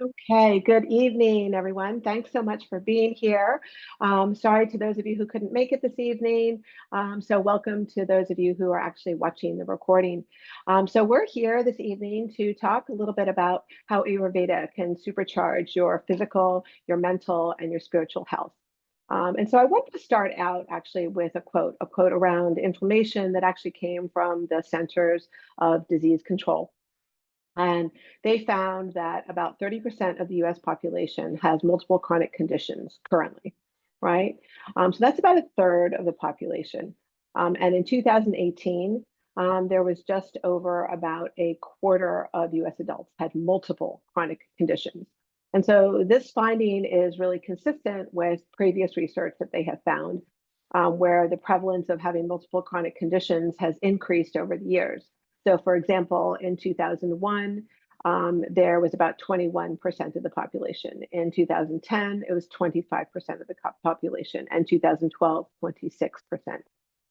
Okay, good evening, everyone. Thanks so much for being here. Sorry to those of you who couldn't make it this evening. So welcome to those of you who are actually watching the recording. So we're here this evening to talk a little bit about how Ayurveda can supercharge your physical, your mental, and your spiritual health. And so I want to start out actually with a quote around inflammation that actually came from the Centers of Disease Control. And they found that about 30% of the US population has multiple chronic conditions currently, right? So that's about a third of the population. And in 2018, there was just over about a quarter of US adults had multiple chronic conditions. And so this finding is really consistent with previous research that they have found, where the prevalence of having multiple chronic conditions has increased over the years. So, for example, in 2001, there was about 21% of the population. In 2010, it was 25% of the population, and 2012, 26%.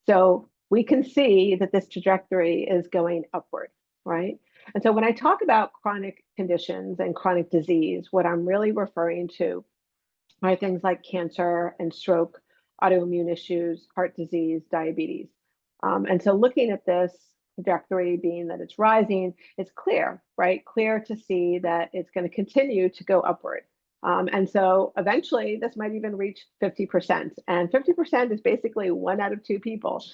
So we can see that this trajectory is going upward, right? And so when I talk about chronic conditions and chronic disease, what I'm really referring to are things like cancer and stroke, autoimmune issues, heart disease, diabetes. And so looking at this trajectory being that it's rising, it's clear, right? Clear to see that it's going to continue to go upward. And so eventually this might even reach 50%. And 50% is basically 1 out of 2 people.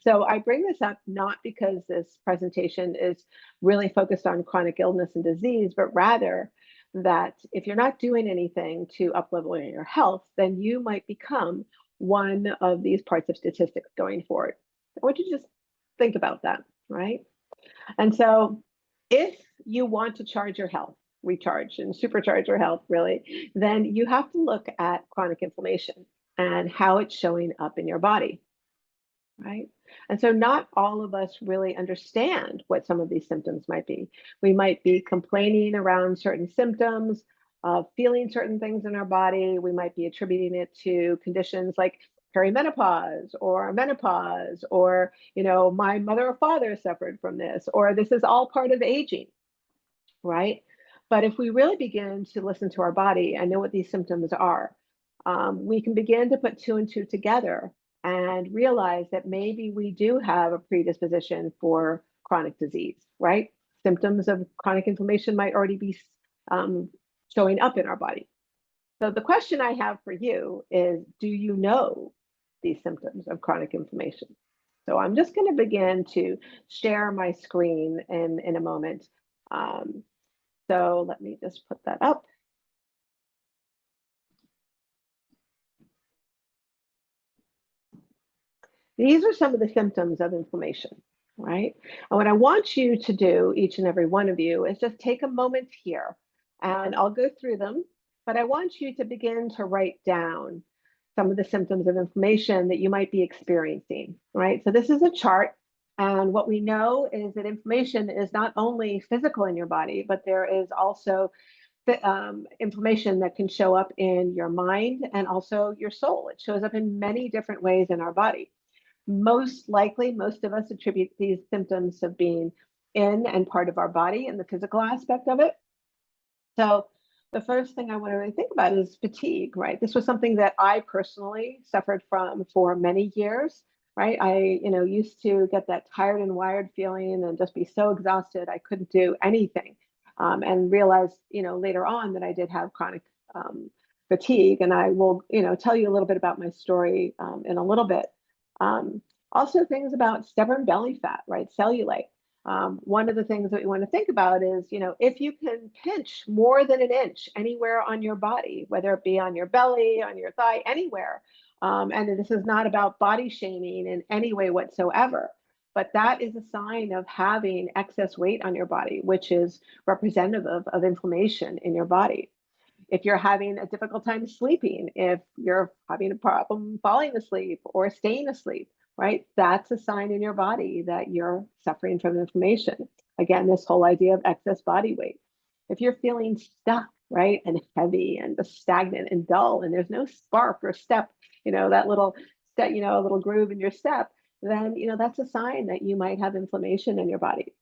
So I bring this up not because this presentation is really focused on chronic illness and disease, but rather that if you're not doing anything to uplevel your health, then you might become one of these parts of statistics going forward. I want you to just think about that, right? And so if you want to charge your health, recharge and supercharge your health, really, then you have to look at chronic inflammation and how it's showing up in your body, right? And so not all of us really understand what some of these symptoms might be. We might be complaining around certain symptoms, feeling certain things in our body. We might be attributing it to conditions like perimenopause or menopause, or, my mother or father suffered from this, or this is all part of aging, right? But if we really begin to listen to our body and know what these symptoms are, we can begin to put two and two together and realize that maybe we do have a predisposition for chronic disease, right? Symptoms of chronic inflammation might already be showing up in our body. So the question I have for you is, do you know these symptoms of chronic inflammation? So I'm just going to begin to share my screen in a moment. So let me just put that up. These are some of the symptoms of inflammation, right? And what I want you to do, each and every one of you, is just take a moment here, and I'll go through them, but I want you to begin to write down some of the symptoms of inflammation that you might be experiencing, right? So this is a chart, and what we know is that inflammation is not only physical in your body, but there is also inflammation that can show up in your mind and also your soul. It shows up in many different ways in our body. Most likely, most of us attribute these symptoms of being in and part of our body and the physical aspect of it. So the first thing I want to really think about is fatigue, right? This was something that I personally suffered from for many years, right? I, used to get that tired and wired feeling and just be so exhausted I couldn't do anything, and realized, later on that I did have chronic fatigue, and I will, tell you a little bit about my story in a little bit. Also, things about stubborn belly fat, right? Cellulite. One of the things that we want to think about is, if you can pinch more than an inch anywhere on your body, whether it be on your belly, on your thigh, anywhere, and this is not about body shaming in any way whatsoever, but that is a sign of having excess weight on your body, which is representative of inflammation in your body. If you're having a difficult time sleeping, if you're having a problem falling asleep or staying asleep, right? That's a sign in your body that you're suffering from inflammation. Again, this whole idea of excess body weight. If you're feeling stuck, right, and heavy and stagnant and dull, and there's no spark or step, that little step, a little groove in your step, then, that's a sign that you might have inflammation in your body.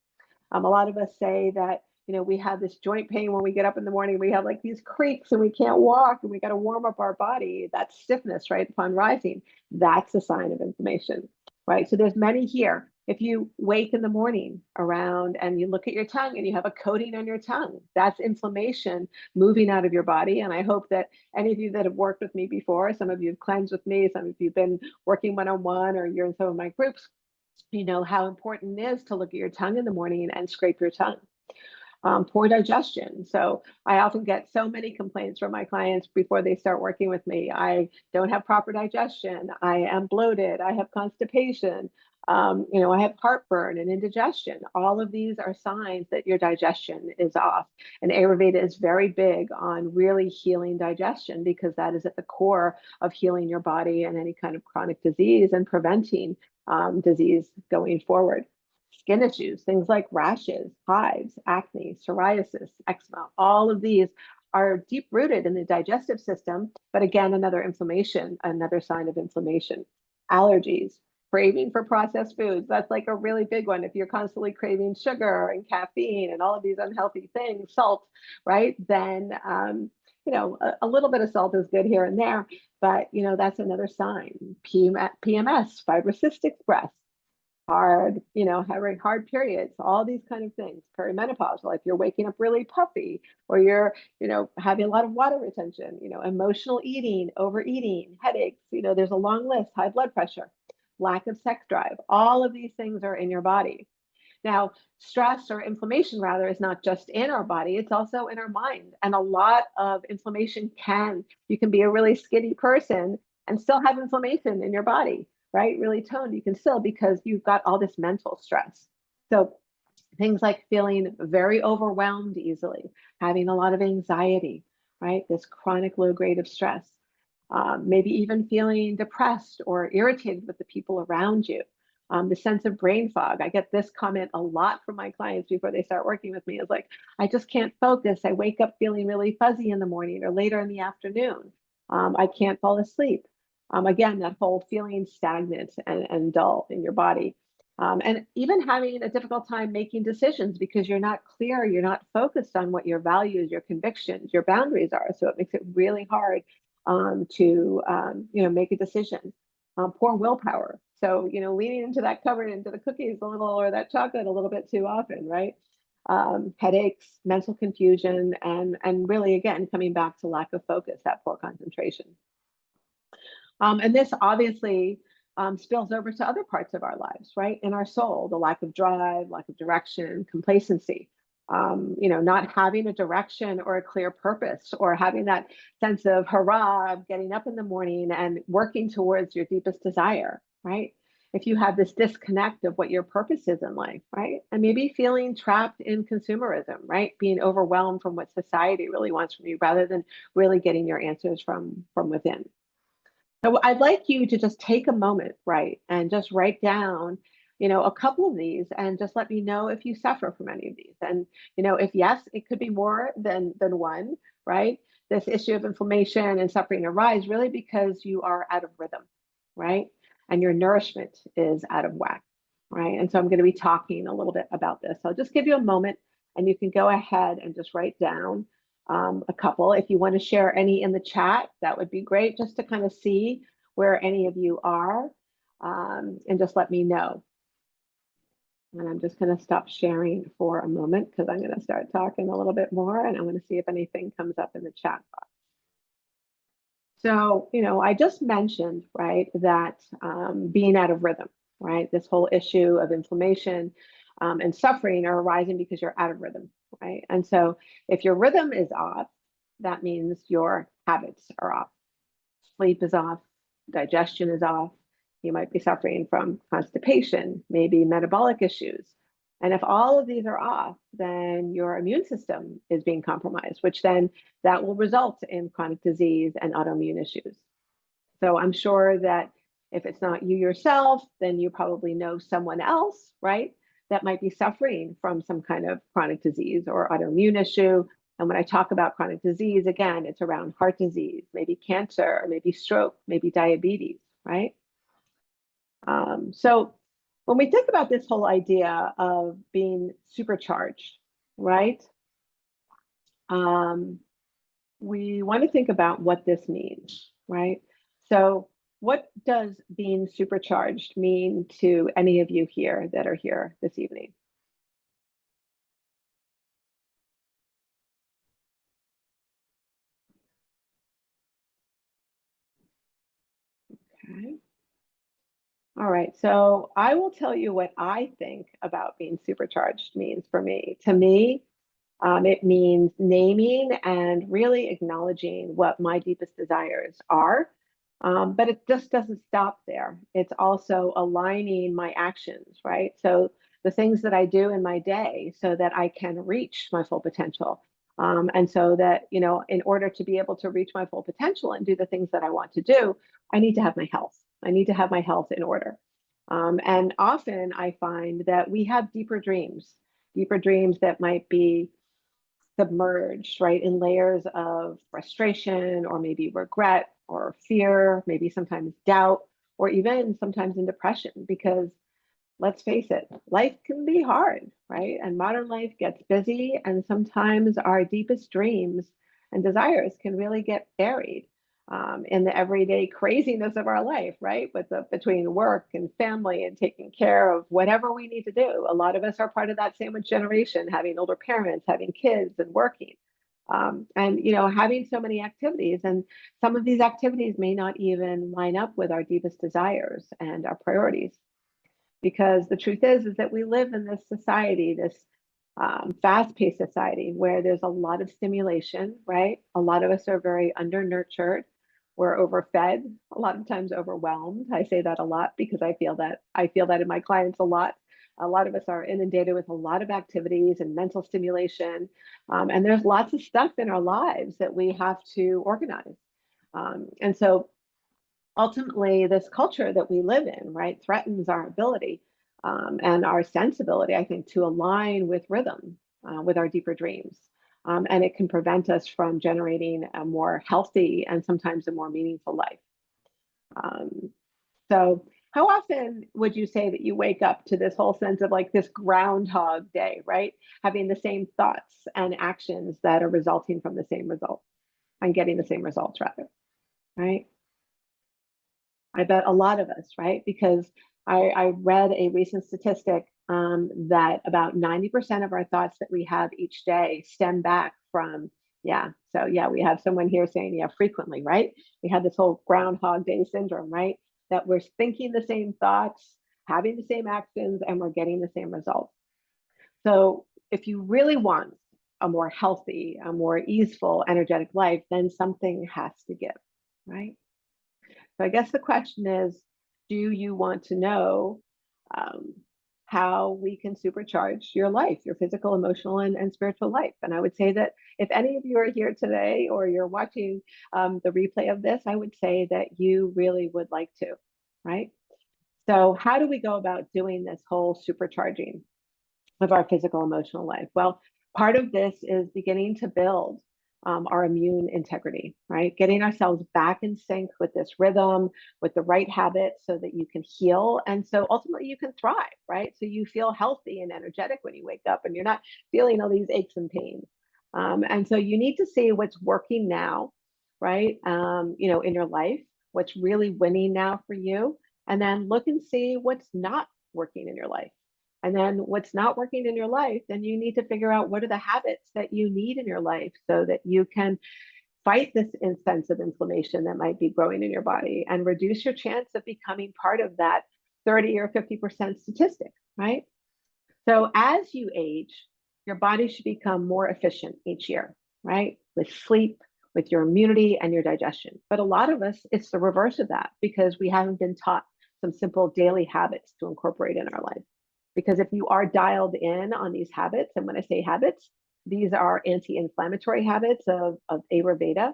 A lot of us say that, we have this joint pain when we get up in the morning. We have like these creaks and we can't walk and we got to warm up our body. That's stiffness, right? Upon rising, that's a sign of inflammation, right? So there's many here. If you wake in the morning around and you look at your tongue and you have a coating on your tongue, that's inflammation moving out of your body. And I hope that any of you that have worked with me before, some of you have cleansed with me, some of you have been working one-on-one, or you're in some of my groups, you know how important it is to look at your tongue in the morning and scrape your tongue. Poor digestion. So I often get so many complaints from my clients before they start working with me. I don't have proper digestion. I am bloated. I have constipation. I have heartburn and indigestion. All of these are signs that your digestion is off. And Ayurveda is very big on really healing digestion, because that is at the core of healing your body and any kind of chronic disease and preventing disease going forward. Skin issues, things like rashes, hives, acne, psoriasis, eczema, all of these are deep rooted in the digestive system. But again, another sign of inflammation. Allergies, craving for processed foods. That's like a really big one. If you're constantly craving sugar and caffeine and all of these unhealthy things, salt, right? Then, a little bit of salt is good here and there, but, that's another sign. PMS, fibrocystic breasts, having hard periods, all these kind of things. Perimenopause, like you're waking up really puffy, or you're, having a lot of water retention, emotional eating, overeating, headaches, there's a long list, high blood pressure, lack of sex drive. All of these things are in your body. Now, stress, or inflammation rather, is not just in our body, it's also in our mind. And a lot of inflammation you can be a really skinny person and still have inflammation in your body, right? Really toned, you can still, because you've got all this mental stress. So things like feeling very overwhelmed easily, having a lot of anxiety, right? This chronic low grade of stress. Maybe even feeling depressed or irritated with the people around you. The sense of brain fog. I get this comment a lot from my clients before they start working with me. It's like, I just can't focus. I wake up feeling really fuzzy in the morning or later in the afternoon. I can't fall asleep. Again, that whole feeling stagnant and dull in your body. And even having a difficult time making decisions because you're not clear, you're not focused on what your values, your convictions, your boundaries are. So it makes it really hard to make a decision. Poor willpower. So, leaning into that cupboard, into the cookies a little, or that chocolate a little bit too often, right? Headaches, mental confusion, and really, again, coming back to lack of focus, that poor concentration. And this obviously spills over to other parts of our lives, right? In our soul, the lack of drive, lack of direction, complacency. Not having a direction or a clear purpose, or having that sense of hurrah, of getting up in the morning and working towards your deepest desire, right? If you have this disconnect of what your purpose is in life, right? And maybe feeling trapped in consumerism, right? Being overwhelmed from what society really wants from you, rather than really getting your answers from within. So I'd like you to just take a moment, right, and just write down, a couple of these, and just let me know if you suffer from any of these. And, if yes, it could be more than one, right? This issue of inflammation and suffering arise really because you are out of rhythm, right? And your nourishment is out of whack, right? And so I'm going to be talking a little bit about this. So I'll just give you a moment, and you can go ahead and just write down a couple. If you want to share any in the chat, that would be great, just to kind of see where any of you are, and just let me know. And I'm just going to stop sharing for a moment, because I'm going to start talking a little bit more, and I'm going to see if anything comes up in the chat box. So, I just mentioned, right, that being out of rhythm, right, this whole issue of inflammation and suffering are arising because you're out of rhythm, right? And so if your rhythm is off, that means your habits are off. Sleep is off, digestion is off. You might be suffering from constipation, maybe metabolic issues. And if all of these are off, then your immune system is being compromised, which then that will result in chronic disease and autoimmune issues. So I'm sure that if it's not you yourself, then you probably know someone else, right, that might be suffering from some kind of chronic disease or autoimmune issue. And when I talk about chronic disease, again, it's around heart disease, maybe cancer, maybe stroke, maybe diabetes, right? So when we think about this whole idea of being supercharged, right? um, we want to think about what this means, right? So, what does being supercharged mean to any of you here that are here this evening? Okay. All right. So, I will tell you what I think about being supercharged means for me. To me, it means naming and really acknowledging what my deepest desires are. But it just doesn't stop there. It's also aligning my actions, right? So the things that I do in my day so that I can reach my full potential. And so that, in order to be able to reach my full potential and do the things that I want to do, I need to have my health. I need to have my health in order. And often I find that we have deeper dreams that might be submerged, right, in layers of frustration or maybe regret or fear, maybe sometimes doubt, or even sometimes in depression. Because let's face it, life can be hard, right? And modern life gets busy, and sometimes our deepest dreams and desires can really get buried in the everyday craziness of our life, right? Between work and family and taking care of whatever we need to do. A lot of us are part of that sandwich generation, having older parents, having kids, and working. And having so many activities, and some of these activities may not even line up with our deepest desires and our priorities, because the truth is that we live in this society, this fast-paced society where there's a lot of stimulation, right? A lot of us are very under-nurtured. We're overfed, a lot of times overwhelmed. I say that a lot because I feel that in my clients a lot. A lot of us are inundated with a lot of activities and mental stimulation, and there's lots of stuff in our lives that we have to organize. And so ultimately this culture that we live in, right, threatens our ability and our sensibility, I think, to align with rhythm, with our deeper dreams. And it can prevent us from generating a more healthy and sometimes a more meaningful life. Um, so, how often would you say that you wake up to this whole sense of like this groundhog day, right? Having the same thoughts and actions that are resulting from the same result and getting the same results, rather, right? I bet a lot of us, right? Because I read a recent statistic that about 90% of our thoughts that we have each day stem back from, yeah. So, yeah, we have someone here saying, yeah, frequently, right? We have this whole Groundhog Day syndrome, right? That we're thinking the same thoughts, having the same actions, and we're getting the same results. So, if you really want a more healthy, a more easeful, energetic life, then something has to give, right? So I guess the question is, do you want to know um, how we can supercharge your life, your physical, emotional, and spiritual life? And I would say that if any of you are here today or you're watching the replay of this, I would say that you really would like to, right? So how do we go about doing this whole supercharging of our physical emotional life? Well, part of this is beginning to build our immune integrity, right? Getting ourselves back in sync with this rhythm, with the right habits so that you can heal. And so ultimately you can thrive, right? So you feel healthy and energetic when you wake up and you're not feeling all these aches and pains. And so you need to see what's working now, right? In your life, what's really winning now for you. And then look and see what's not working in your life. And then what's not working in your life, then you need to figure out what are the habits that you need in your life so that you can fight this sense of inflammation that might be growing in your body and reduce your chance of becoming part of that 30 or 50% statistic, right? So as you age, your body should become more efficient each year, right? With sleep, with your immunity and your digestion. But a lot of us, it's the reverse of that because we haven't been taught some simple daily habits to incorporate in our life. Because if you are dialed in on these habits, and when I say habits, these are anti-inflammatory habits of Ayurveda.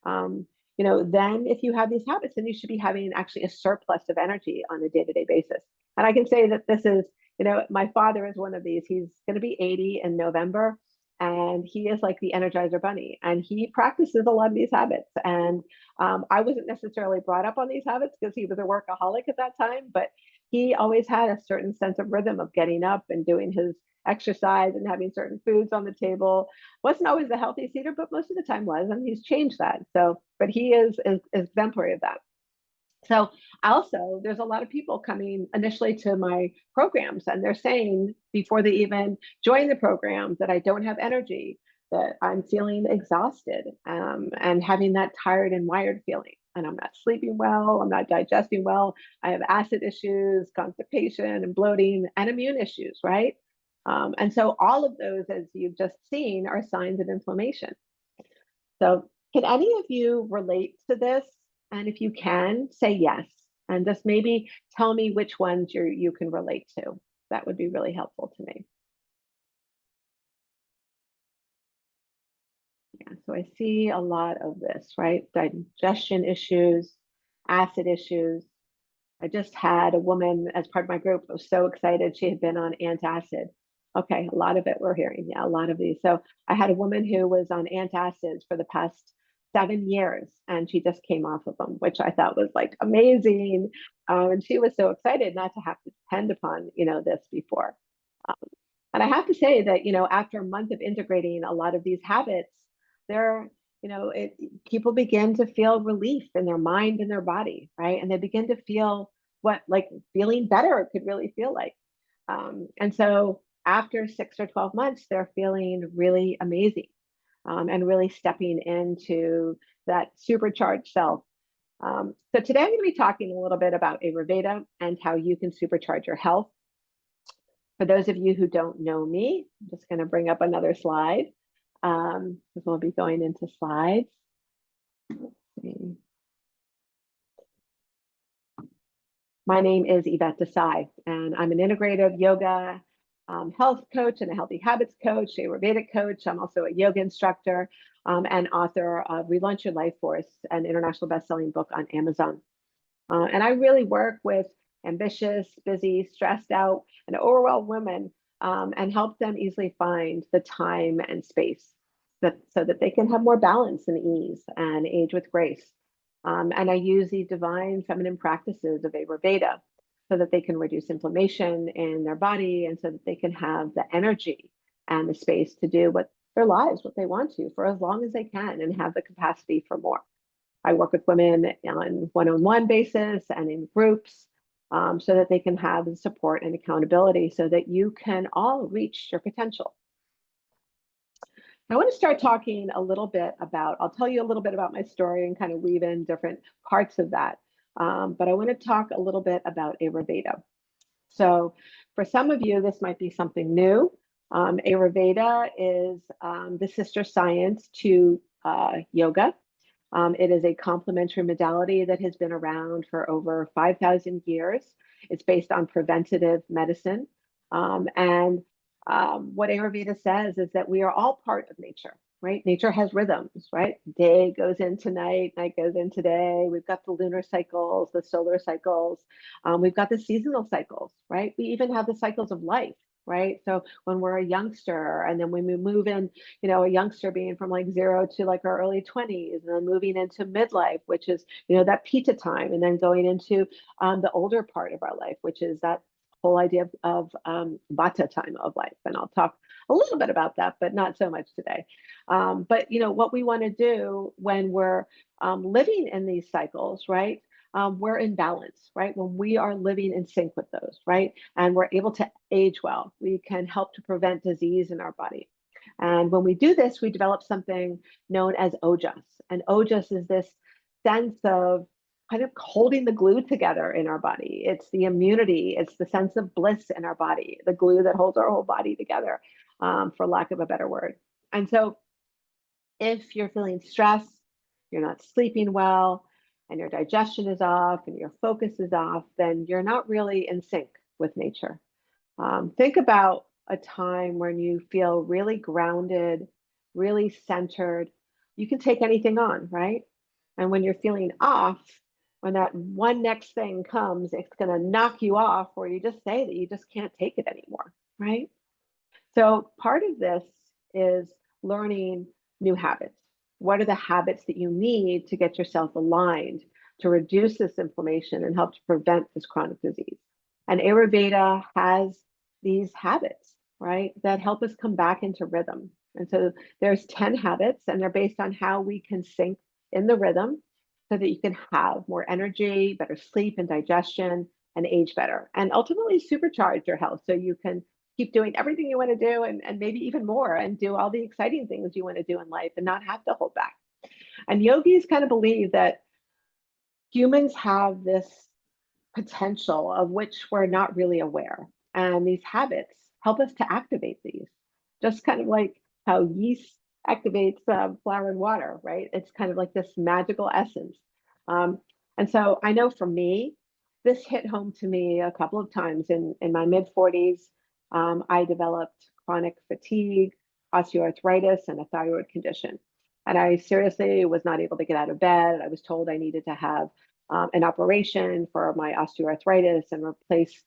Then if you have these habits, then you should be having actually a surplus of energy on a day-to-day basis. And I can say that this is, my father is one of these. He's going to be 80 in November, and he is like the Energizer Bunny, and he practices a lot of these habits. And I wasn't necessarily brought up on these habits because he was a workaholic at that time, but he always had a certain sense of rhythm of getting up and doing his exercise and having certain foods on the table. Wasn't always the healthiest eater, but most of the time was, and he's changed that. So, but he is exemplary of that. So also, there's a lot of people coming initially to my programs, and they're saying before they even join the program that I don't have energy, that I'm feeling exhausted, and having that tired and wired feeling. And I'm not sleeping well, I'm not digesting well, I have acid issues, constipation, and bloating, and immune issues, right? And so all of those, as you've just seen, are signs of inflammation. So, can any of you relate to this? And if you can, say yes. And just maybe tell me which ones you can relate to. That would be really helpful to me. Yeah, so I see a lot of this, right? Digestion issues, acid issues. I just had a woman as part of my group who was so excited. She had been on antacid. Okay, a lot of it we're hearing. Yeah, a lot of these. So I had a woman who was on antacids for the past 7 years, and she just came off of them, which I thought was like amazing. And she was so excited not to have to depend upon, this before. Um, and I have to say that, after a month of integrating a lot of these habits, they're, people begin to feel relief in their mind and their body, right? And they begin to feel what like feeling better could really feel like. And so after 6 or 12 months, they're feeling really amazing, and really stepping into that supercharged self. So today I'm going to be talking a little bit about Ayurveda and how you can supercharge your health. For those of you who don't know me, I'm just going to bring up another slide, because we'll be going into slides. Let's see. My name is Yvette Desai, and I'm an integrative yoga health coach and a healthy habits coach, Ayurvedic coach. I'm also a yoga instructor, and author of Relaunch Your Life Force, an international best-selling book on Amazon. And I really work with ambitious, busy, stressed out, and overwhelmed women, and help them easily find the time and space so that they can have more balance and ease and age with grace. And I use these divine feminine practices of Ayurveda so that they can reduce inflammation in their body, and so that they can have the energy and the space to do what their lives, what they want to, for as long as they can, and have the capacity for more. I work with women on one-on-one basis and in groups, so that they can have the support and accountability so that you can all reach your potential. I want to start talking a little bit about, I'll tell you a little bit about my story and kind of weave in different parts of that. But I want to talk a little bit about Ayurveda. So for some of you, this might be something new. Ayurveda is the sister science to yoga. It is a complementary modality that has been around for over 5,000 years. It's based on preventative medicine. And what Ayurveda says is that we are all part of nature, right? Nature has rhythms, right? Day goes into night, night goes into day. We've got the lunar cycles, the solar cycles. We've got the seasonal cycles, right? We even have the cycles of life, right? So when we're a youngster, and then when we move in, a youngster being from like 0 to like our early 20s, and then moving into midlife, which is, that pita time, and then going into the older part of our life, which is that whole idea of vata time of life. And I'll talk a little bit about that, but not so much today. But, what we want to do when we're living in these cycles, right? We're in balance, right? When we are living in sync with those, right? And we're able to age well, we can help to prevent disease in our body. And when we do this, we develop something known as ojas. And ojas is this sense of kind of holding the glue together in our body. It's the immunity, it's the sense of bliss in our body, the glue that holds our whole body together, for lack of a better word. And so if you're feeling stressed, you're not sleeping well, and your digestion is off and your focus is off, then you're not really in sync with nature. Think about a time when you feel really grounded, really centered. You can take anything on, right? And when you're feeling off, when that one next thing comes, it's going to knock you off, or you just say that you just can't take it anymore, right? So part of this is learning new habits. What are the habits that you need to get yourself aligned to reduce this inflammation and help to prevent this chronic disease? And Ayurveda has these habits, right, that help us come back into rhythm. And so there's 10 habits, and they're based on how we can sync in the rhythm so that you can have more energy, better sleep and digestion, and age better. And ultimately supercharge your health so you can keep doing everything you want to do and maybe even more and do all the exciting things you want to do in life and not have to hold back. And yogis kind of believe that humans have this potential of which we're not really aware. And these habits help us to activate these, just kind of like how yeast activates flour and water, right? It's kind of like this magical essence. Um, and so I know for me, this hit home to me a couple of times in my mid 40s. I developed chronic fatigue, osteoarthritis, and a thyroid condition. And I seriously was not able to get out of bed. I was told I needed to have an operation for my osteoarthritis and replace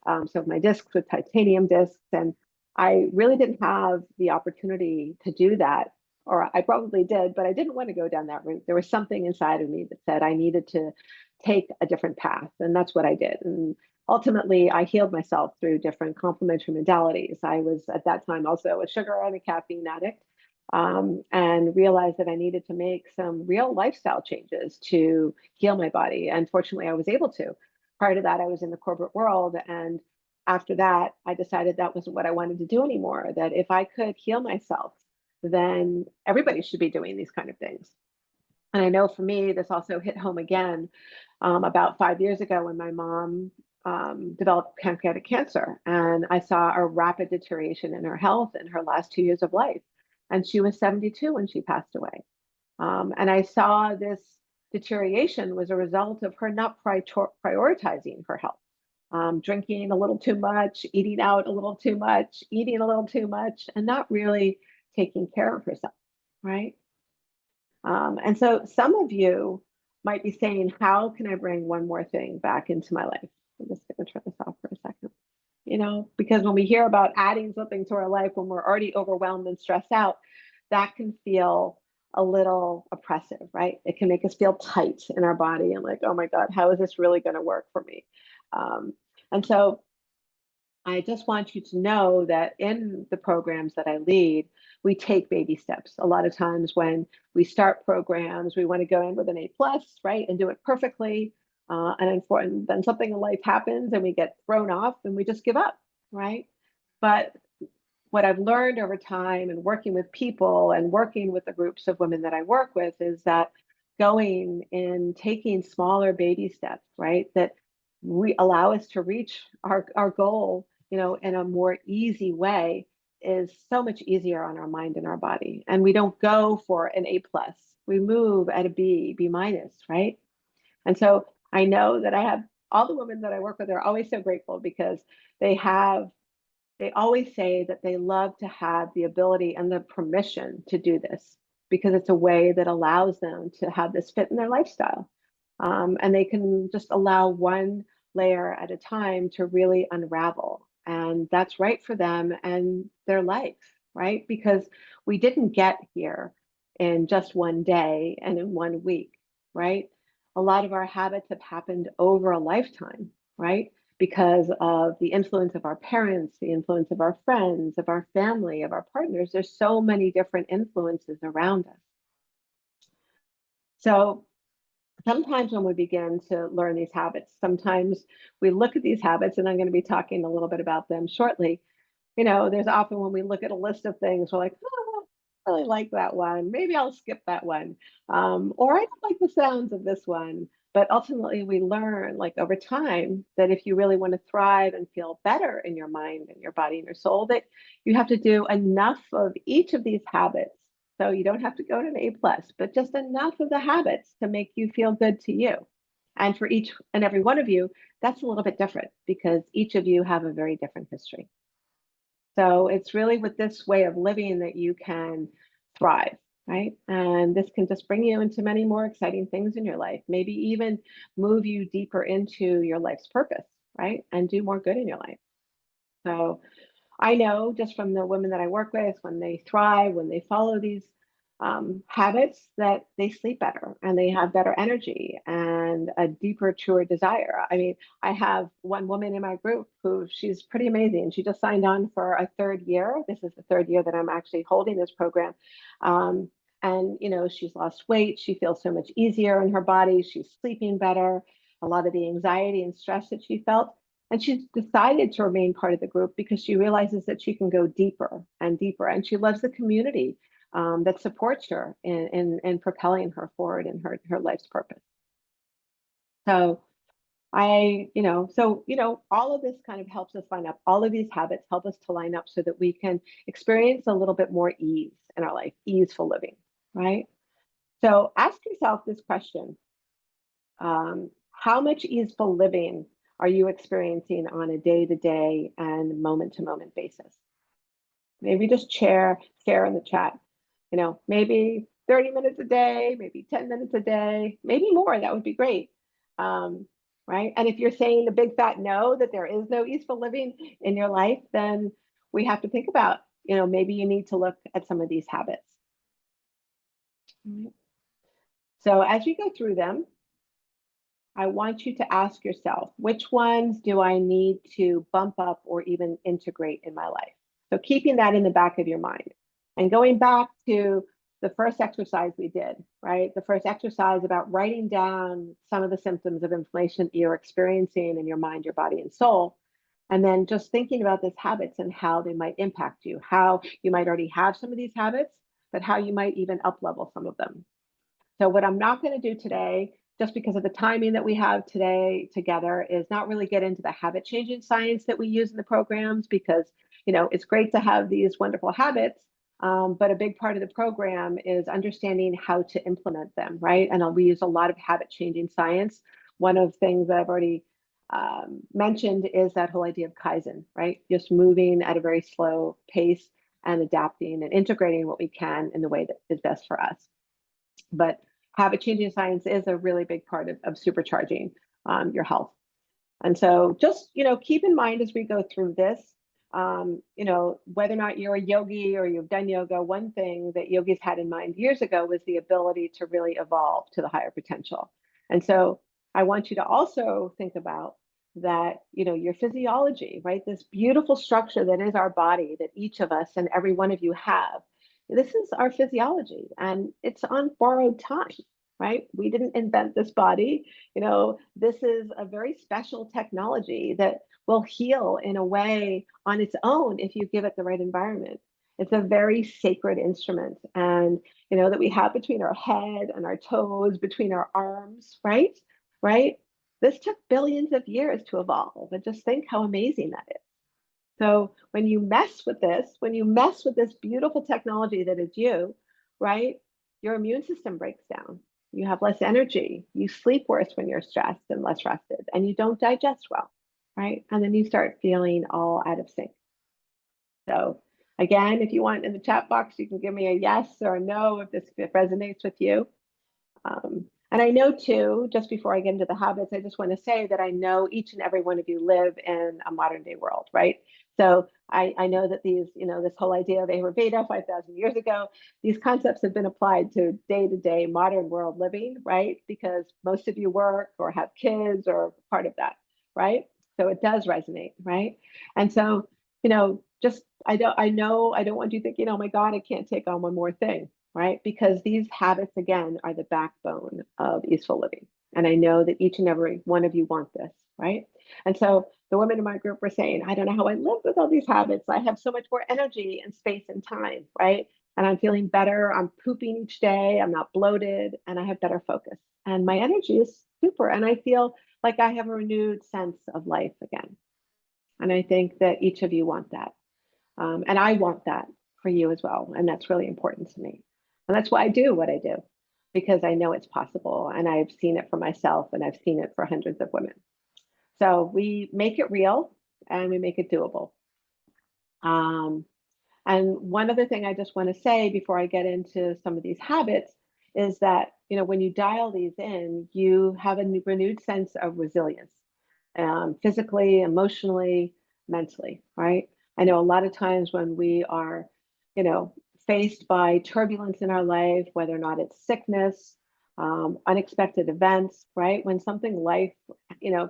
some of my discs with titanium discs. And I really didn't have the opportunity to do that, or I probably did, but I didn't want to go down that route. There was something inside of me that said I needed to take a different path, and that's what I did. And ultimately, I healed myself through different complementary modalities. I was at that time also a sugar and a caffeine addict. And realized that I needed to make some real lifestyle changes to heal my body. And fortunately, I was able to. Prior to that, I was in the corporate world. And after that, I decided that wasn't what I wanted to do anymore, that if I could heal myself, then everybody should be doing these kind of things. And I know for me, this also hit home again about 5 years ago when my mom developed pancreatic cancer. And I saw a rapid deterioration in her health in her last 2 years of life. And she was 72 when she passed away. And I saw this deterioration was a result of her not prioritizing her health, drinking a little too much, eating out a little too much, eating a little too much, and not really taking care of herself, right? And so some of you might be saying, how can I bring one more thing back into my life? I'm just going to turn this off for a second. Because when we hear about adding something to our life when we're already overwhelmed and stressed out, that can feel a little oppressive, right? It can make us feel tight in our body and like, oh my God, how is this really going to work for me? And so I just want you to know that in the programs that I lead, we take baby steps. A lot of times when we start programs, we want to go in with an A plus, right, and do it perfectly. And then something in life happens and we get thrown off and we just give up, right? But what I've learned over time and working with people and working with the groups of women that I work with is that going and taking smaller baby steps, right, that we allow us to reach our goal, in a more easy way is so much easier on our mind and our body. And we don't go for an A plus. We move at a B minus, right? And so I know that I have all the women that I work with are always so grateful because they have they always say that they love to have the ability and the permission to do this because it's a way that allows them to have this fit in their lifestyle. And they can just allow one layer at a time to really unravel. And that's right for them and their life, right? Because we didn't get here in just one day and in one week, right? A lot of our habits have happened over a lifetime, right? Because of the influence of our parents, the influence of our friends, of our family, of our partners. There's so many different influences around us. So sometimes when we begin to learn these habits, sometimes we look at these habits, and I'm going to be talking a little bit about them shortly. There's often when we look at a list of things, we're like, oh, I don't really like that one. Maybe I'll skip that one. Or I don't like the sounds of this one. But ultimately, we learn like over time that if you really want to thrive and feel better in your mind and your body and your soul, that you have to do enough of each of these habits. So you don't have to go to an A plus, but just enough of the habits to make you feel good to you. And for each and every one of you, that's a little bit different because each of you have a very different history. So it's really with this way of living that you can thrive, right? And this can just bring you into many more exciting things in your life, maybe even move you deeper into your life's purpose, right? And do more good in your life. So I know just from the women that I work with, when they thrive, when they follow these habits that they sleep better and they have better energy and a deeper, truer desire. I mean, I have one woman in my group who she's pretty amazing. She just signed on for a third year. This is the third year that I'm actually holding this program. Um, and, she's lost weight. She feels so much easier in her body. She's sleeping better. A lot of the anxiety and stress that she felt. And she's decided to remain part of the group because she realizes that she can go deeper and deeper. And she loves the community that supports her in propelling her forward in her life's purpose. So all of this kind of helps us line up. All of these habits help us to line up so that we can experience a little bit more ease in our life, easeful living, right? So ask yourself this question. How much easeful living are you experiencing on a day-to-day and moment-to-moment basis? Maybe just share in the chat. Maybe 30 minutes a day, maybe 10 minutes a day, maybe more. That would be great. Right? And if you're saying the big fat no, that there is no easeful living in your life, then we have to think about, maybe you need to look at some of these habits. So as you go through them, I want you to ask yourself, which ones do I need to bump up or even integrate in my life? So keeping that in the back of your mind and going back to the first exercise we did, right? The first exercise about writing down some of the symptoms of inflammation that you're experiencing in your mind, your body, and soul. And then just thinking about these habits and how they might impact you, how you might already have some of these habits, but how you might even up level some of them. So what I'm not going to do today, just because of the timing that we have today together, is not really get into the habit changing science that we use in the programs, because it's great to have these wonderful habits, but a big part of the program is understanding how to implement them, right? And we use a lot of habit changing science. One of the things that I've already mentioned is that whole idea of Kaizen, right? Just moving at a very slow pace and adapting and integrating what we can in the way that is best for us. But habit changing science is a really big part of supercharging your health. And so just, keep in mind as we go through this, whether or not you're a yogi or you've done yoga, one thing that yogis had in mind years ago was the ability to really evolve to the higher potential. And so I want you to also think about that, your physiology, right? This beautiful structure that is our body that each of us and every one of you have. This is our physiology and it's on borrowed time, right? We didn't invent this body. This is a very special technology that will heal in a way on its own if you give it the right environment. It's a very sacred instrument, and that we have between our head and our toes, between our arms, right? Right? This took billions of years to evolve, and just think how amazing that is. So when you mess with this beautiful technology that is you, right, your immune system breaks down. You have less energy. You sleep worse when you're stressed and less rested, and you don't digest well, right? And then you start feeling all out of sync. So again, if you want in the chat box, you can give me a yes or a no if this resonates with you. And I know too, just before I get into the habits, I just want to say that I know each and every one of you live in a modern day world, right? So I know that these, this whole idea of Ayurveda 5,000 years ago, these concepts have been applied to day-to-day modern world living, right? Because most of you work or have kids or part of that, right? So it does resonate, right? And so, just I don't want you thinking, oh my God, I can't take on one more thing, right? Because these habits, again, are the backbone of easeful living. And I know that each and every one of you want this, right? And so the women in my group were saying, I don't know how I live with all these habits. I have so much more energy and space and time, right? And I'm feeling better. I'm pooping each day. I'm not bloated and I have better focus. And my energy is super. And I feel like I have a renewed sense of life again. And I think that each of you want that. And I want that for you as well. And that's really important to me. And that's why I do what I do, because I know it's possible. And I've seen it for myself and I've seen it for hundreds of women. So we make it real and we make it doable. And one other thing I just want to say before I get into some of these habits is that, when you dial these in, you have a renewed sense of resilience, physically, emotionally, mentally, right? I know a lot of times when we are, faced by turbulence in our life, whether or not it's sickness, unexpected events, right? When something life,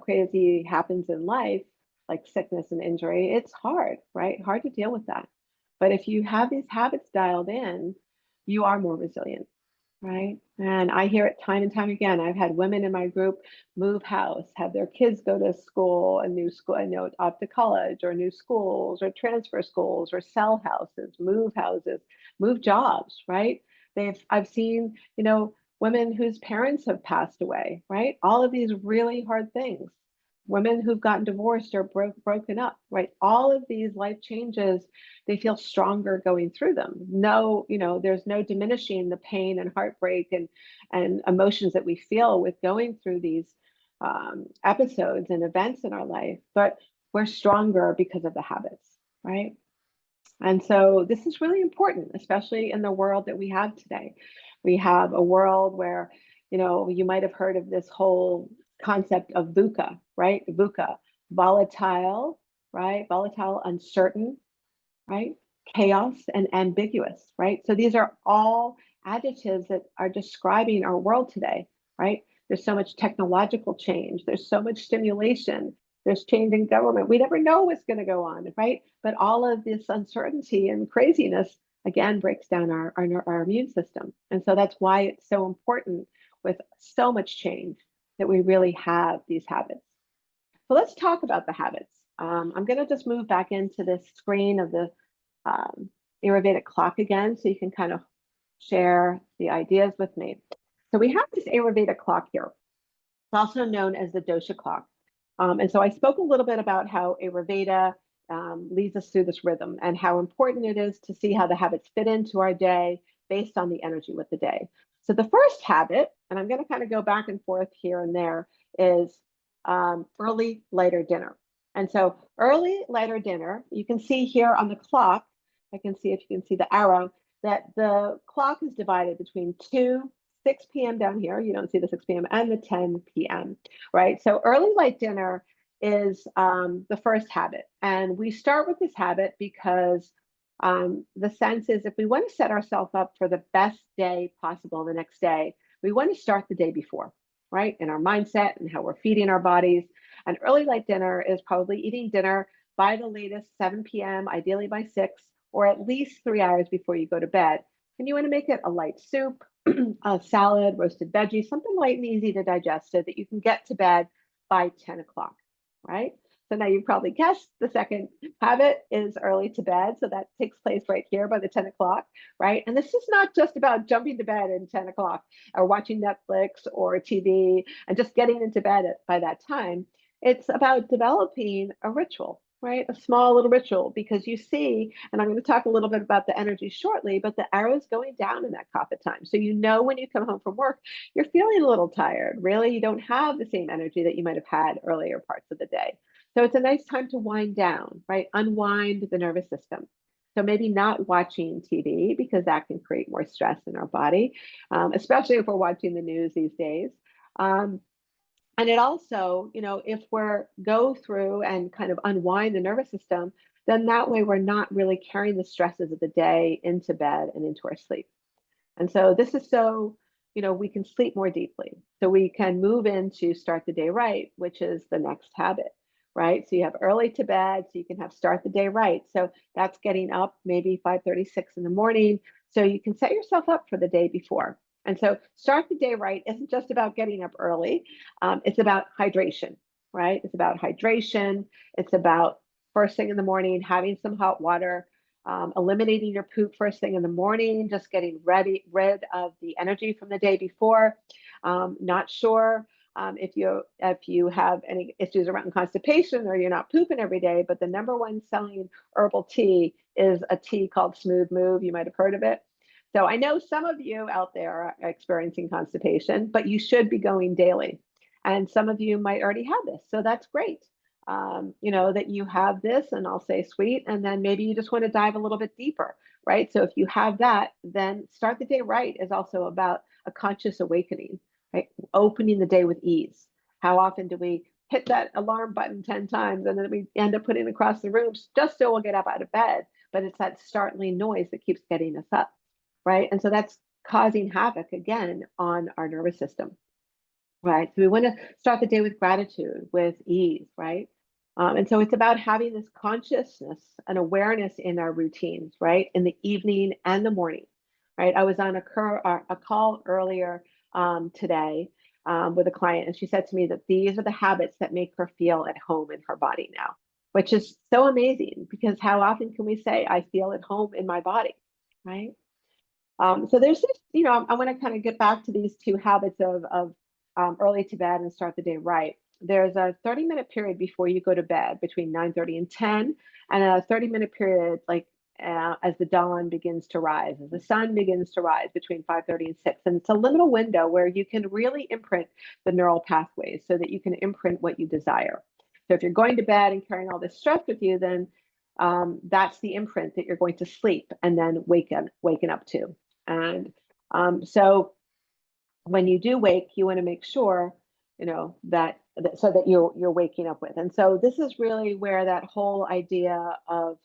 crazy happens in life, like sickness and injury, it's hard, right? Hard to deal with that. But if you have these habits dialed in, you are more resilient. Right. And I hear it time and time again. I've had women in my group move house, have their kids go to school, a new school, off to college or new schools or transfer schools or sell houses, move houses, move jobs, right? I've seen, women whose parents have passed away, right? All of these really hard things. Women who've gotten divorced or broken up, right? All of these life changes, they feel stronger going through them. No, there's no diminishing the pain and heartbreak and emotions that we feel with going through these episodes and events in our life, but we're stronger because of the habits, right? And so this is really important, especially in the world that we have today. We have a world where, you might have heard of this whole concept of VUCA, right? VUCA, volatile, right? Volatile, uncertain, right? Chaos and ambiguous, right? So these are all adjectives that are describing our world today, right? There's so much technological change, there's so much stimulation, there's change in government. We never know what's going to go on, right? But all of this uncertainty and craziness again breaks down our immune system. And so that's why it's so important with so much change that we really have these habits. So let's talk about the habits. I'm going to just move back into this screen of the um, Ayurvedic clock again, so you can kind of share the ideas with me. So we have this Ayurvedic clock here. It's also known as the dosha clock. And so I spoke a little bit about how Ayurveda leads us through this rhythm and how important it is to see how the habits fit into our day based on the energy with the day. So the first habit, and I'm going to kind of go back and forth here and there, is early, lighter dinner. And so early, lighter dinner, you can see here on the clock, I can see if you can see the arrow, that the clock is divided between 6 p.m. down here. You don't see the 6 p.m. and the 10 p.m. Right? So early light dinner is the first habit. And we start with this habit because the sense is if we want to set ourselves up for the best day possible the next day, we want to start the day before, right? In our mindset and how we're feeding our bodies. An early light dinner is probably eating dinner by the latest 7 p.m., ideally by 6, or at least 3 hours before you go to bed. And you want to make it a light soup, a salad, roasted veggies, something light and easy to digest so that you can get to bed by 10 o'clock, right? So now you've probably guessed the second habit is early to bed. So that takes place right here by the 10 o'clock, right? And this is not just about jumping to bed at 10 o'clock or watching Netflix or TV and just getting into bed by that time. It's about developing a ritual, right? A small little ritual, because you see, and I'm going to talk a little bit about the energy shortly, but the arrow's going down in that kapha time. So you know when you come home from work, you're feeling a little tired. Really, you don't have the same energy that you might have had earlier parts of the day. So it's a nice time to wind down, right? Unwind the nervous system. So maybe not watching TV because that can create more stress in our body, especially if we're watching the news these days. And it also, if we're go through and kind of unwind the nervous system, then that way we're not really carrying the stresses of the day into bed and into our sleep. And so this is so, we can sleep more deeply. So we can move into start the day right, which is the next habit, right? So you have early to bed, so you can have start the day right. So that's getting up maybe 5:36 in the morning. So you can set yourself up for the day before. And so start the day right isn't just about getting up early. It's about hydration, right? It's about hydration. It's about first thing in the morning, having some hot water, eliminating your poop first thing in the morning, just getting rid of the energy from the day before. Not sure if you have any issues around constipation or you're not pooping every day, but the number one selling herbal tea is a tea called Smooth Move. You might have heard of it. So I know some of you out there are experiencing constipation, but you should be going daily. And some of you might already have this. So that's great. That you have this, and I'll say sweet, and then maybe you just want to dive a little bit deeper, right? So if you have that, then start the day right is also about a conscious awakening, right? Opening the day with ease. How often do we hit that alarm button 10 times and then we end up putting it across the room just so we'll get up out of bed but it's that startling noise that keeps getting us up, right? And so that's causing havoc again on our nervous system, right? So we want to start the day with gratitude, with ease, right? And so it's about having this consciousness and awareness in our routines, right? In the evening and the morning, right? I was on a call earlier today with a client, and she said to me that these are the habits that make her feel at home in her body now, which is so amazing because how often can we say, I feel at home in my body, right? So there's this, I want to kind of get back to these two habits of early to bed and start the day right. There's a 30-minute period before you go to bed between 9:30 and 10, and a 30-minute period like as the dawn begins to rise, as the sun begins to rise between 5:30 and 6. And it's a liminal window where you can really imprint the neural pathways so that you can imprint what you desire. So if you're going to bed and carrying all this stress with you, then that's the imprint that you're going to sleep and then waken up to. And so when you do wake, you want to make sure, that so that you're waking up with. And so this is really where that whole idea of,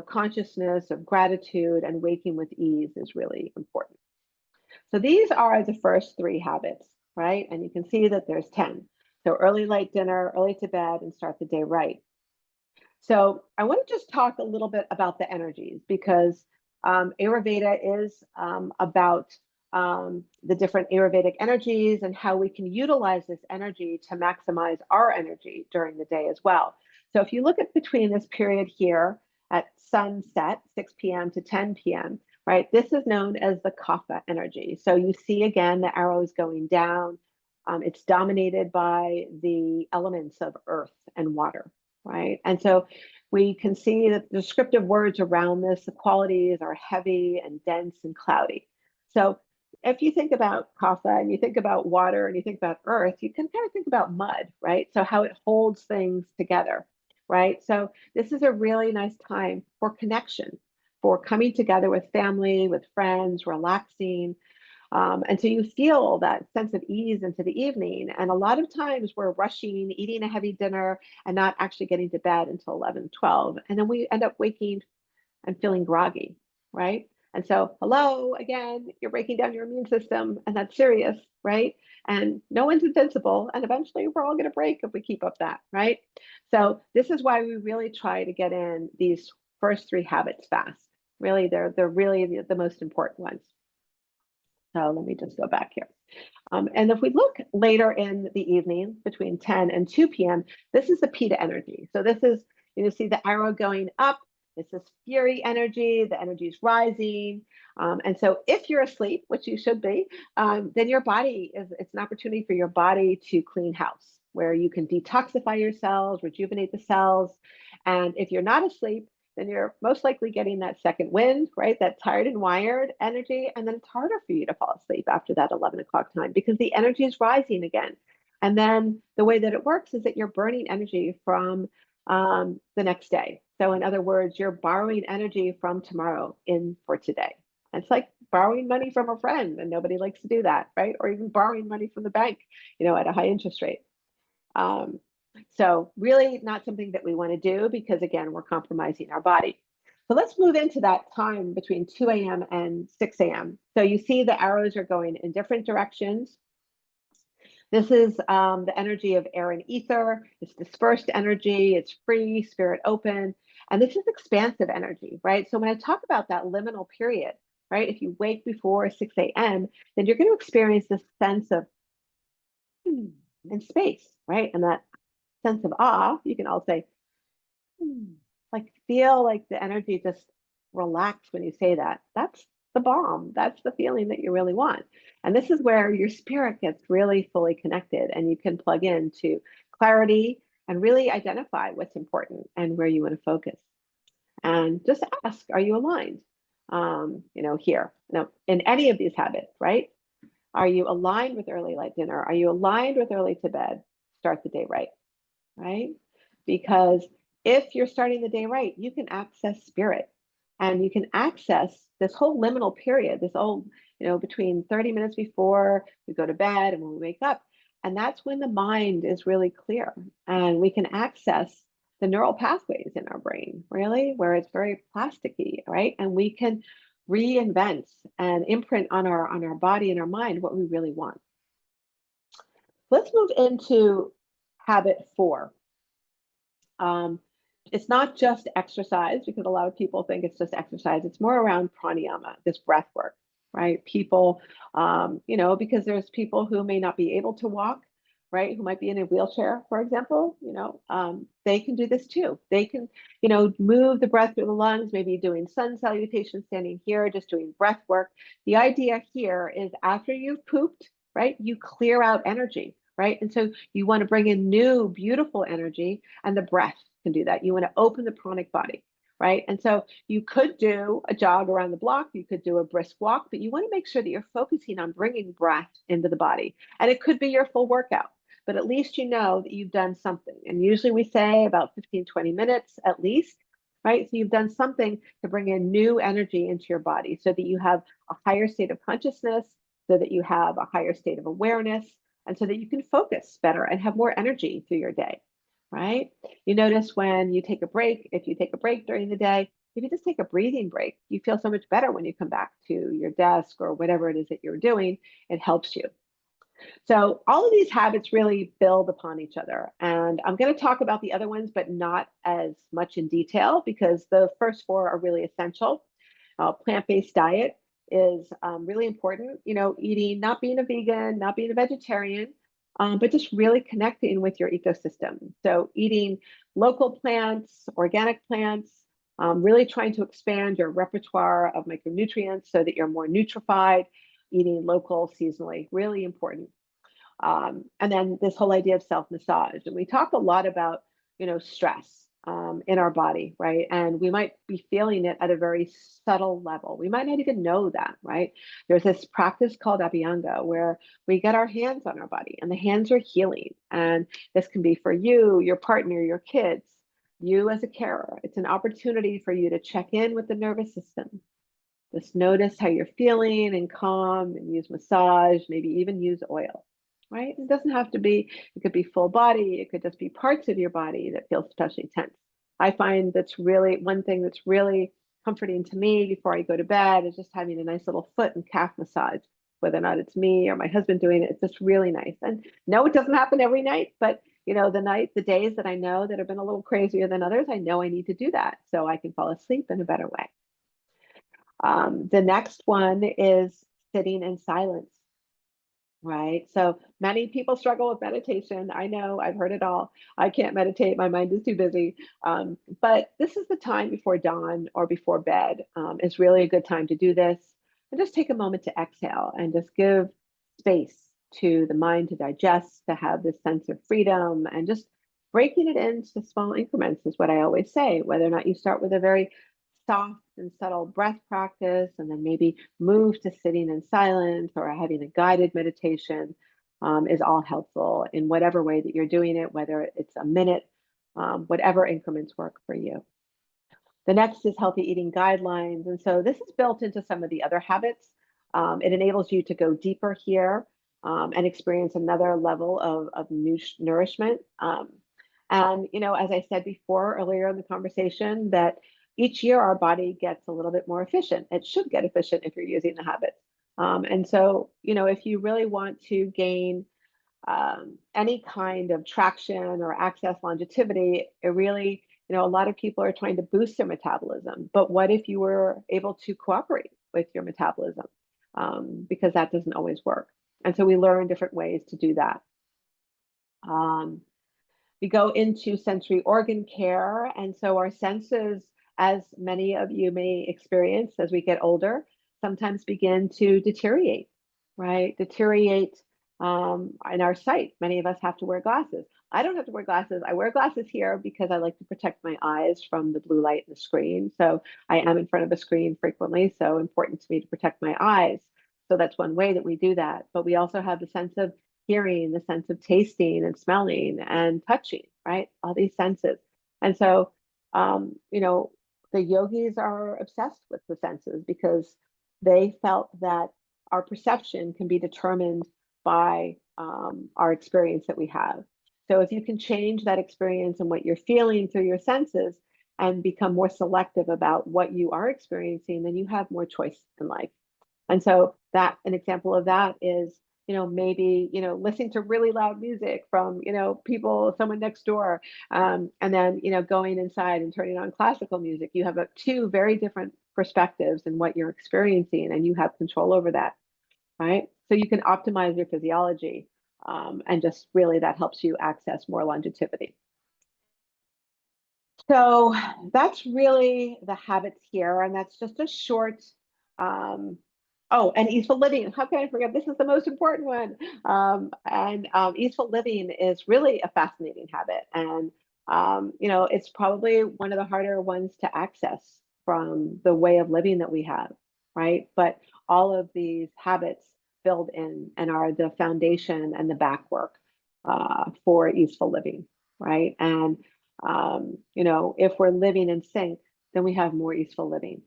consciousness of gratitude and waking with ease is really important. So these are the first three habits, right? And you can see that there's 10. So early light dinner, early to bed, and start the day right. So I want to just talk a little bit about the energies because Ayurveda is about the different Ayurvedic energies and how we can utilize this energy to maximize our energy during the day as well. So if you look at between this period here at sunset, 6 p.m. to 10 p.m., right, this is known as the kapha energy. So you see again the arrows going down. It's dominated by the elements of earth and water, right? And so we can see that the descriptive words around this, the qualities are heavy and dense and cloudy. So if you think about kapha and you think about water and you think about earth, you can kind of think about mud, right? So how it holds things together, right? So this is a really nice time for connection, for coming together with family, with friends, relaxing, and so you feel that sense of ease into the evening. And a lot of times we're rushing, eating a heavy dinner, and not actually getting to bed until 11, 12. And then we end up waking and feeling groggy, right? And so, hello, again, you're breaking down your immune system, and that's serious, right? And no one's invincible. And eventually we're all going to break if we keep up that, right? So, this is why we really try to get in these first three habits fast. Really, they're really the most important ones. So let me just go back here. And if we look later in the evening between 10 and 2 p.m., this is the Pitta energy. So this is, see the arrow going up. It's this fury energy. The energy is rising. And so if you're asleep, which you should be, then your body it's an opportunity for your body to clean house, where you can detoxify your cells, rejuvenate the cells. And if you're not asleep, then you're most likely getting that second wind, right? That tired and wired energy. And then it's harder for you to fall asleep after that 11 o'clock time because the energy is rising again. And then the way that it works is that you're burning energy from the next day. So in other words, you're borrowing energy from tomorrow in for today. And it's like borrowing money from a friend, and nobody likes to do that, right? Or even borrowing money from the bank, at a high interest rate. So really not something that we want to do because again, we're compromising our body. So let's move into that time between 2 a.m. and 6 a.m. So you see the arrows are going in different directions. This is the energy of air and ether. It's dispersed energy. It's free, spirit open. And this is expansive energy, right? So when I talk about that liminal period, right, if you wake before 6 a.m., then you're going to experience this sense of in space, right? And that sense of awe, you can all say, like feel like the energy just relax when you say that. That's the bomb. That's the feeling that you really want. And this is where your spirit gets really fully connected and you can plug into clarity and really identify what's important and where you want to focus. And just ask, are you aligned? Here, in any of these habits, right? Are you aligned with early light dinner? Are you aligned with early to bed? Start the day right? Because if you're starting the day right, you can access spirit and you can access this whole liminal period, this old, between 30 minutes before we go to bed and when we wake up. And that's when the mind is really clear and we can access the neural pathways in our brain, really, where it's very plasticky, right? And we can reinvent and imprint on our body and our mind what we really want. Let's move into habit 4. Um, it's not just exercise because a lot of people think it's just exercise. It's more around pranayama, this breath work, right? People, because there's people who may not be able to walk, right? Who might be in a wheelchair, for example, they can do this too. They can, move the breath through the lungs, maybe doing sun salutation, standing here, just doing breath work. The idea here is after you've pooped, right, you clear out energy, right? And so you want to bring in new, beautiful energy, and the breath can do that. You want to open the pranic body, right? And so you could do a jog around the block, you could do a brisk walk, but you want to make sure that you're focusing on bringing breath into the body. And it could be your full workout, but at least you know that you've done something. And usually we say about 15, 20 minutes at least, right? So you've done something to bring in new energy into your body so that you have a higher state of consciousness, so that you have a higher state of awareness, and so that you can focus better and have more energy through your day, right? You notice when you take a break, if you take a break during the day, if you just take a breathing break, you feel so much better when you come back to your desk or whatever it is that you're doing. It helps you. So all of these habits really build upon each other. And I'm going to talk about the other ones, but not as much in detail because the first 4 are really essential. Plant-based diet is really important, eating, not being a vegan, not being a vegetarian, but just really connecting with your ecosystem. So eating local plants, organic plants, really trying to expand your repertoire of micronutrients so that you're more nutrified, eating local seasonally, really important. And then this whole idea of self-massage. And we talk a lot about, stress in our body, right? And we might be feeling it at a very subtle level. We might not even know that, right? There's this practice called Abhyanga where we get our hands on our body and the hands are healing. And this can be for you, your partner, your kids, you as a carer. It's an opportunity for you to check in with the nervous system. Just notice how you're feeling and calm and use massage, maybe even use oil, right? It doesn't have to be, it could be full body. It could just be parts of your body that feel especially tense. I find that's really one thing that's really comforting to me before I go to bed is just having a nice little foot and calf massage, whether or not it's me or my husband doing it. It's just really nice. And no, it doesn't happen every night, but the days that I know that have been a little crazier than others, I know I need to do that so I can fall asleep in a better way. The next one is sitting in silence, right? So many people struggle with meditation. I know, I've heard it all. I can't meditate, my mind is too busy. But this is the time before dawn or before bed is really a good time to do this. And just take a moment to exhale and just give space to the mind to digest, to have this sense of freedom and just breaking it into small increments is what I always say, whether or not you start with a very soft and subtle breath practice, and then maybe move to sitting in silence or having a guided meditation is all helpful in whatever way that you're doing it, whether it's a minute, whatever increments work for you. The next is healthy eating guidelines. And so this is built into some of the other habits. It enables you to go deeper here and experience another level of nourishment. And, as I said before earlier in the conversation, that each year our body gets a little bit more efficient. It should get efficient if you're using the habits. And so, if you really want to gain any kind of traction or access longevity, it really, a lot of people are trying to boost their metabolism. But what if you were able to cooperate with your metabolism? Because that doesn't always work. And so we learn different ways to do that. We go into sensory organ care. And so our senses, as many of you may experience as we get older, sometimes begin to deteriorate, right? Deteriorate in our sight. Many of us have to wear glasses. I don't have to wear glasses. I wear glasses here because I like to protect my eyes from the blue light in the screen. So I am in front of a screen frequently, so important to me to protect my eyes. So that's one way that we do that. But we also have the sense of hearing, the sense of tasting and smelling and touching, right? All these senses. And so, the yogis are obsessed with the senses because they felt that our perception can be determined by our experience that we have. So if you can change that experience and what you're feeling through your senses and become more selective about what you are experiencing, then you have more choice in life. And so that an example of that is, maybe, listening to really loud music from, people, someone next door, and then, going inside and turning on classical music. You have two very different perspectives in what you're experiencing, and you have control over that, right? So you can optimize your physiology, and just really that helps you access more longevity. So that's really the habits here, and that's just a short. Um, oh, and easeful living. How can I forget? This is the most important one. And easeful living is really a fascinating habit, and it's probably one of the harder ones to access from the way of living that we have, right? But all of these habits build in and are the foundation and the back work for easeful living, right? And if we're living in sync, then we have more easeful living.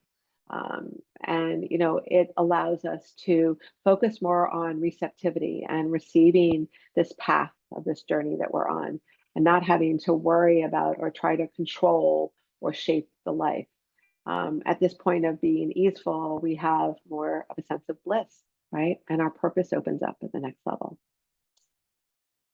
And it allows us to focus more on receptivity and receiving this path of this journey that we're on, and not having to worry about or try to control or shape the life. At this point of being easeful, we have more of a sense of bliss, right? And our purpose opens up at the next level.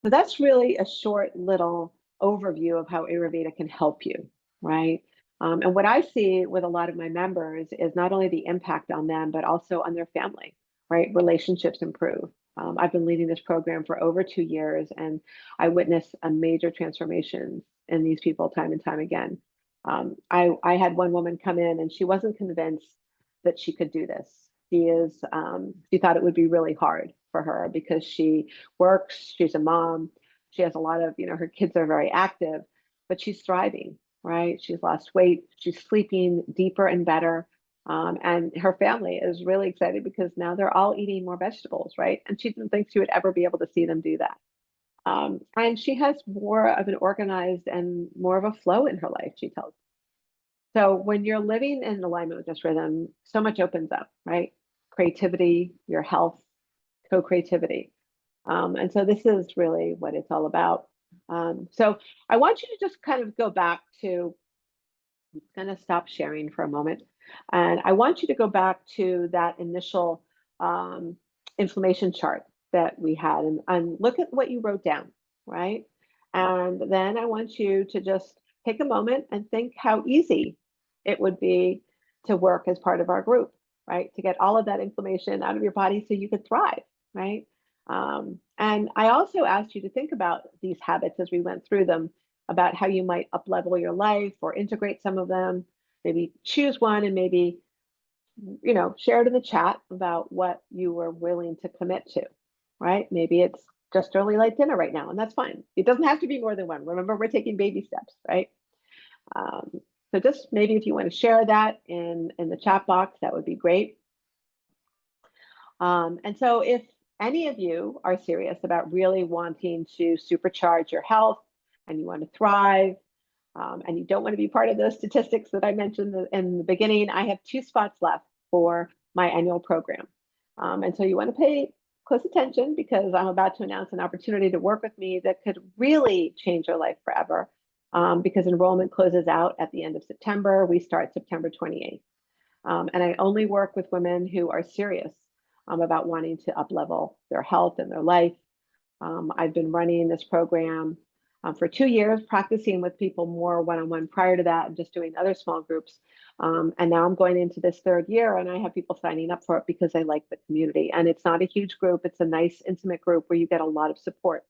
So that's really a short little overview of how Ayurveda can help you, right? And what I see with a lot of my members is not only the impact on them, but also on their family, right? Relationships improve. I've been leading this program for over 2 years, and I witness a major transformation in these people time and time again. I had one woman come in, and she wasn't convinced that she could do this. She thought it would be really hard for her because she works, she's a mom, she has a lot of, her kids are very active, but she's thriving, right? She's lost weight, she's sleeping deeper and better. And her family is really excited because now they're all eating more vegetables, right? And she didn't think she would ever be able to see them do that. And she has more of an organized and more of a flow in her life, she tells me. So when you're living in alignment with this rhythm, so much opens up, right? Creativity, your health, co-creativity. And so this is really what it's all about. So I want you to just kind of go back to, I'm going to stop sharing for a moment. And I want you to go back to that initial inflammation chart that we had, and look at what you wrote down, right? And then I want you to just take a moment and think how easy it would be to work as part of our group, right? To get all of that inflammation out of your body so you could thrive, right? And I also asked you to think about these habits as we went through them, about how you might up-level your life or integrate some of them, maybe choose one and maybe, share it in the chat about what you were willing to commit to, right? Maybe it's just early light dinner right now, and that's fine. It doesn't have to be more than one. Remember, we're taking baby steps, right? Um, so just maybe if you want to share that in the chat box, that would be great. And so if any of you are serious about really wanting to supercharge your health and you want to thrive, and you don't want to be part of those statistics that I mentioned in the beginning, I have 2 spots left for my annual program. And so you want to pay close attention because I'm about to announce an opportunity to work with me that could really change your life forever. Because enrollment closes out at the end of September. We start September 28th. And I only work with women who are serious about wanting to up-level their health and their life. I've been running this program for 2 years, practicing with people more one-on-one prior to that, and just doing other small groups. And now I'm going into this 3rd year, and I have people signing up for it because they like the community. And it's not a huge group. It's a nice, intimate group where you get a lot of support.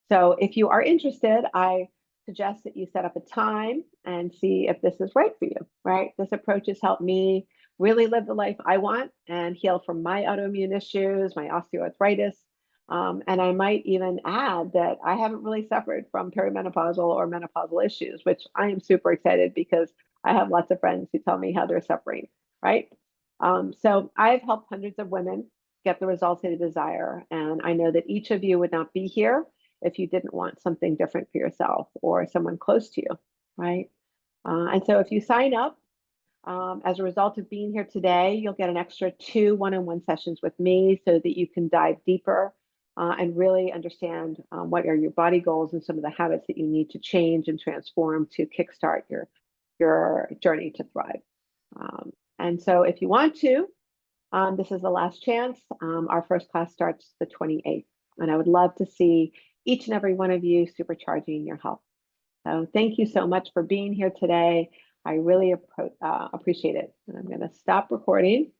So if you are interested, I suggest that you set up a time and see if this is right for you, right? This approach has helped me really live the life I want and heal from my autoimmune issues, my osteoarthritis. And I might even add that I haven't really suffered from perimenopausal or menopausal issues, which I am super excited because I have lots of friends who tell me how they're suffering, right? So I've helped hundreds of women get the results they desire. And I know that each of you would not be here if you didn't want something different for yourself or someone close to you, right? And so if you sign up, as a result of being here today, you'll get an extra 2 one-on-one sessions with me so that you can dive deeper and really understand what are your body goals and some of the habits that you need to change and transform to kickstart your journey to thrive. And so if you want to, this is the last chance. Our first class starts the 28th, and I would love to see each and every one of you supercharging your health. So thank you so much for being here today. I really appreciate it. And I'm going to stop recording.